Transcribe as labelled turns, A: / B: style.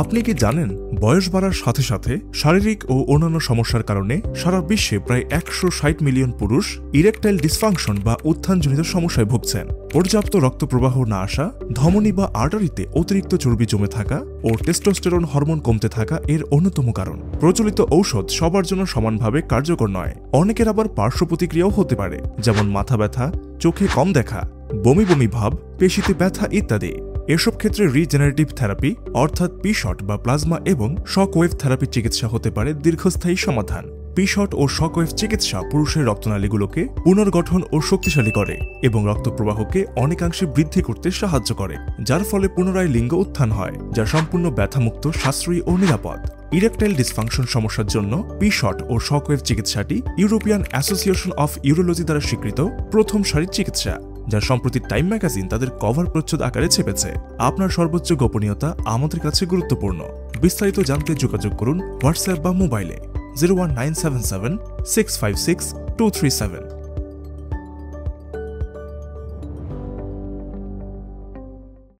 A: আপনি কি জানেন বয়স বাড়ার সাথে সাথে শারীরিক ও অন্যান্য সমস্যার কারণে সারা বিশ্বে প্রায় 160 মিলিয়ন পুরুষ ইরেকটাইল ডিসফাংশন বা উত্থানজনিত সমস্যায় ভুগছেন। পর্যাপ্ত রক্ত প্রবাহ না আসা, ধমনী বা আর্টারিতে অতিরিক্ত চর্বি জমে থাকা ও টেস্টোস্টেরন হরমোন কমতে থাকা এর অন্যতম কারণ। প্রচলিত ঔষধ সবার জন্য সমানভাবে কার্যকর নয়। অনেকের আবার পার্শ্ব প্রতিক্রিয়াও হতে পারে, যেমন মাথা ব্যথা, চোখে কম দেখা, বমি বমি ভাব, পেশিতে ব্যথা ইত্যাদি। এসব ক্ষেত্রে রিজেনারেটিভ থেরাপি অর্থাৎ পিশট বা প্লাজমা এবং শকওয়েভ থেরাপি চিকিৎসা হতে পারে দীর্ঘস্থায়ী সমাধান। পিশট ও শকওয়েভ চিকিৎসা পুরুষের রক্তনালীগুলোকে পুনর্গঠন ও শক্তিশালী করে এবং রক্ত প্রবাহকে অনেকাংশে বৃদ্ধি করতে সাহায্য করে, যার ফলে পুনরায় লিঙ্গ উত্থান হয়, যা সম্পূর্ণ ব্যথামুক্ত, সাশ্রয়ী ও নিরাপদ। ইরেকটাইল ডিসফাংশন সমস্যার জন্য পিশট ও শকওয়েভ চিকিৎসাটি ইউরোপিয়ান অ্যাসোসিয়েশন অফ ইউরোলজি দ্বারা স্বীকৃত প্রথম সারির চিকিৎসা, যা সম্প্রতি টাইম ম্যাগাজিন তাদের কভার প্রচ্ছদ আকারে ছেপেছে। আপনার সর্বোচ্চ গোপনীয়তা আমাদের কাছে গুরুত্বপূর্ণ। বিস্তারিত জানতে যোগাযোগ করুন হোয়াটসঅ্যাপ বা মোবাইলে 01977 656 237।